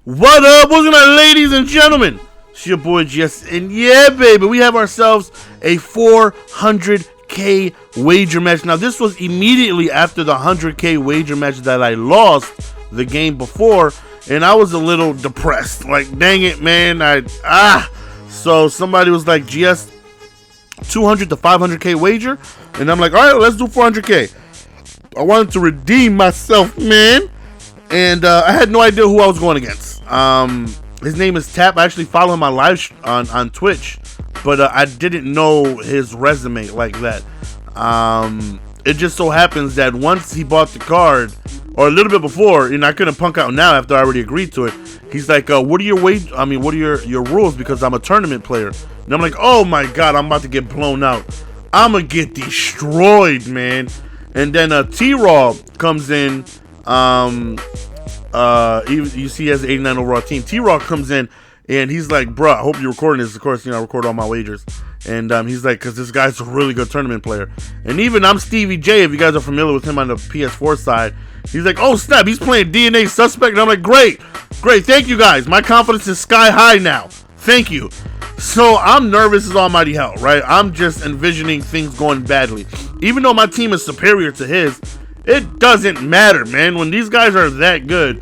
What up? What's going on, ladies and gentlemen? It's your boy GS, and yeah, baby, we have ourselves a 400k wager match. Now, this was immediately after the 100k wager match that I lost the game before, and I was a little depressed. Like, dang it, man. So somebody was like, GS, 200 to 500k wager, and I'm like, all right, let's do 400k. I wanted to redeem myself, man, and I had no idea who I was going against. His name is Tap. I actually follow him on live on Twitch, but I didn't know his resume like that. It just so happens that once he bought the card, or a little bit before, I couldn't punk out now after I already agreed to it. He's like, what are your what are your rules? Because I'm a tournament player. And I'm like, oh my god, I'm about to get blown out. I'm gonna get destroyed, man. And then T-Raw comes in. You see he has an 89 overall team. T-Raw comes in and he's like, bro, I hope you're recording this. Of course, I record all my wagers. And he's like, because this guy's a really good tournament player. And even I'm Stevie J, if you guys are familiar with him on the PS4 side. He's like, oh snap, he's playing DNA Suspect. And I'm like, great, thank you guys. My confidence is sky high now. Thank you. So I'm nervous as almighty hell, right? I'm just envisioning things going badly. Even though my team is superior to his, it doesn't matter, man. When these guys are that good,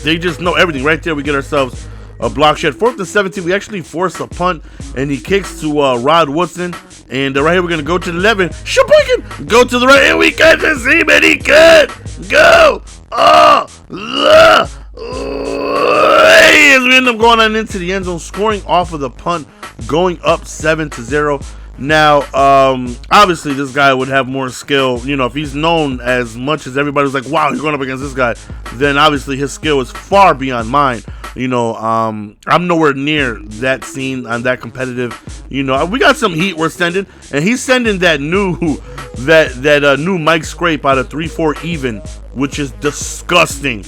they just know everything. Right there, we get ourselves a block shed. 4th and 17, we actually force a punt, and he kicks to Rod Woodson. And right here, we're going to go to the 11. Sheboygan! Go to the right, and we got to see, man. He could go! As we end up going on into the end zone, scoring off of the punt, going up 7-0. Now, obviously, this guy would have more skill. If he's known as much as everybody's like, wow, you're going up against this guy, then obviously his skill is far beyond mine. I'm nowhere near that scene. I'm that competitive. We got some heat we're sending, and he's sending that new Mike Scrape out of 3-4 even, which is disgusting.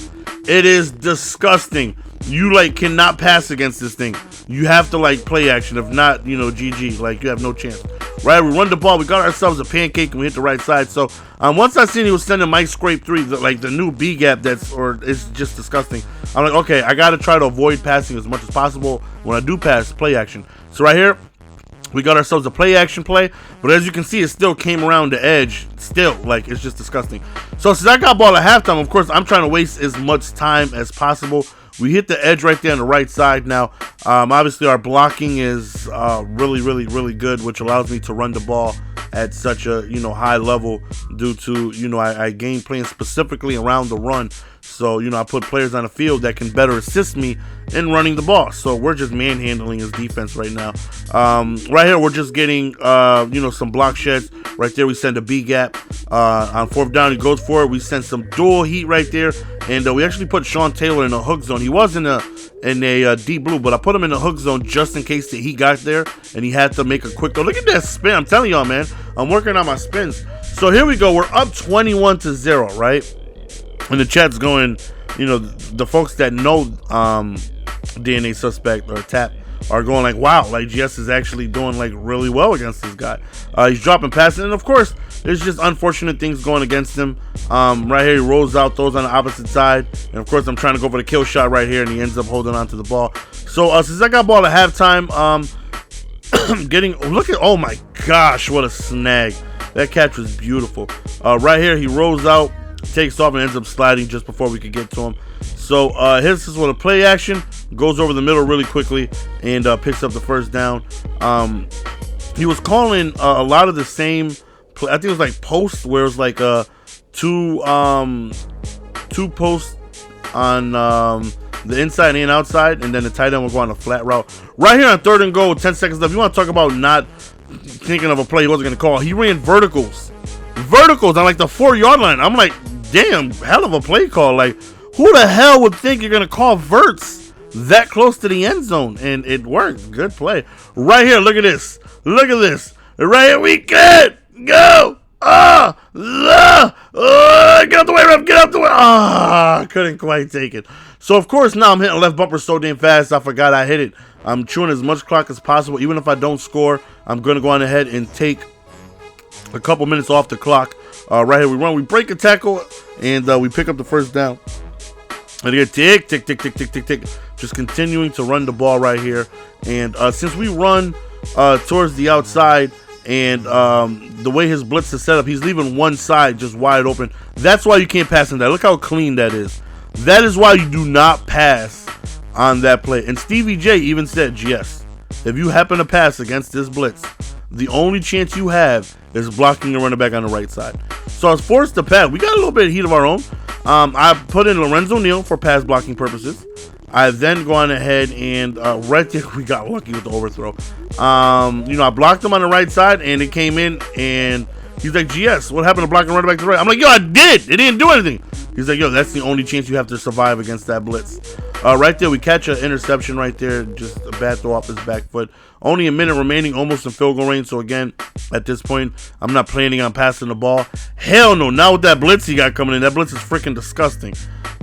It is disgusting. You cannot pass against this thing. You have to play action. If not, GG. You have no chance. Right? We run the ball. We got ourselves a pancake and we hit the right side. So once I seen he was sending Mike Scrape 3, the new B gap it's just disgusting. I'm like, okay, I gotta try to avoid passing as much as possible. When I do pass, play action. So right here, we got ourselves a play action play, but as you can see, it still came around the edge. Still, it's just disgusting. So since I got ball at halftime, of course, I'm trying to waste as much time as possible. We hit the edge right there on the right side. Now, obviously, our blocking is really, really, really good, which allows me to run the ball at such a high level due to I game plan specifically around the run. So I put players on the field that can better assist me in running the ball. So we're just manhandling his defense right now. Right here, we're just getting some block sheds. Right there, we send a B gap. On 4th down, he goes for it. We send some dual heat right there, and we actually put Sean Taylor in a hook zone. He was in a deep blue, but I put him in a hook zone just in case that he got there and he had to make a quick go. Look at that spin. I'm telling y'all, man. I'm working on my spins. So here we go. We're up 21-0, right? And the chat's going, the folks that know DNA Suspect or Tap are going like, wow, GS is actually doing really well against this guy. He's dropping passes, and of course, there's just unfortunate things going against him. Right here, he rolls out, throws on the opposite side, and of course, I'm trying to go for the kill shot right here, and he ends up holding on to the ball. So since I got ball at halftime, oh my gosh, what a snag. That catch was beautiful. Right here, he rolls out, takes off, and ends up sliding just before we could get to him. So his is with a play action, goes over the middle really quickly, and picks up the first down. He was calling a lot of the same play. I think it was posts, where it was two posts on the inside and outside, and then the tight end will go on a flat route. Right here on 3rd and goal, 10 seconds left. You want to talk about not thinking of a play he wasn't going to call. He ran verticals on the 4-yard line. I'm like, damn, hell of a play call. Who the hell would think you're going to call verts that close to the end zone? And it worked. Good play. Right here, look at this. Right here, we could go. Get out the way, ref. Get out the way. I couldn't quite take it. So, of course, now I'm hitting left bumper so damn fast, I forgot I hit it. I'm chewing as much clock as possible. Even if I don't score, I'm going to go on ahead and take a couple minutes off the clock. Right here, we break a tackle, and we pick up the first down. And again, tick, tick, tick, tick, tick, tick, tick. Just continuing to run the ball right here. And since we run towards the outside, and the way his blitz is set up, he's leaving one side just wide open. That's why you can't pass on that. Look how clean that is. That is why you do not pass on that play. And Stevie J even said, yes, if you happen to pass against this blitz, the only chance you have is blocking your running back on the right side. So I was forced to pass. We got a little bit of heat of our own. I put in Lorenzo Neal for pass blocking purposes. I then gone ahead and right there we got lucky with the overthrow. I blocked him on the right side and it came in and he's like, GS, what happened to blocking running back to the right? I'm like, yo, I did. It didn't do anything. He's like, yo, that's the only chance you have to survive against that blitz. Right there, we catch an interception right there. Just a bad throw off his back foot. Only a minute remaining, almost in field goal range. So again, at this point, I'm not planning on passing the ball. Hell no, not with that blitz he got coming in. That blitz is freaking disgusting.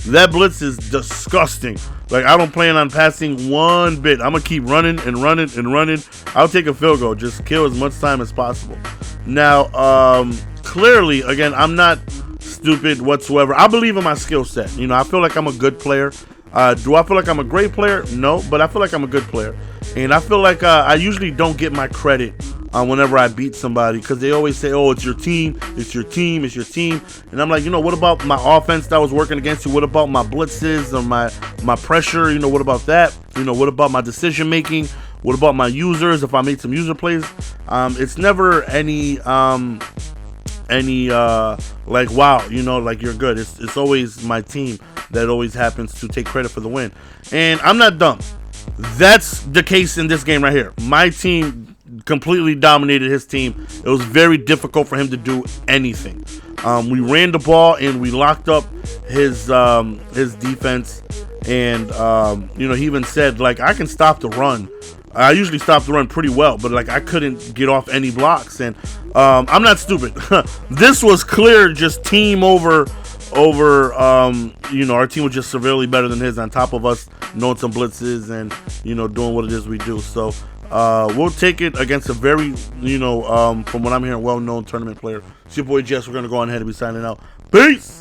That blitz is disgusting. Like, I don't plan on passing one bit. I'm going to keep running and running and running. I'll take a field goal. Just kill as much time as possible. Now, clearly, again, I'm not stupid whatsoever. I believe in my skill set. I feel like I'm a good player. Do I feel like I'm a great player? No, but I feel like I'm a good player. And I feel like I usually don't get my credit whenever I beat somebody, because they always say, oh, it's your team, it's your team, it's your team. And I'm like, what about my offense that was working against you? What about my blitzes or my pressure? What about that? What about my decision making? What about my users if I made some user plays? It's never any like, wow, like you're good. It's always my team that always happens to take credit for the win. And I'm not dumb. That's the case in this game right here. My team completely dominated his team. It was very difficult for him to do anything. We ran the ball and we locked up his defense. And he even said, like, I can stop the run. I usually stop the run pretty well, but like I couldn't get off any blocks. And I'm not stupid. This was clear, just team over. Our team was just severely better than his, on top of us knowing some blitzes and doing what it is we do. So we'll take it against a very from what I'm hearing, well-known tournament player. It's your boy Jess. We're gonna go on ahead and be signing out. Peace.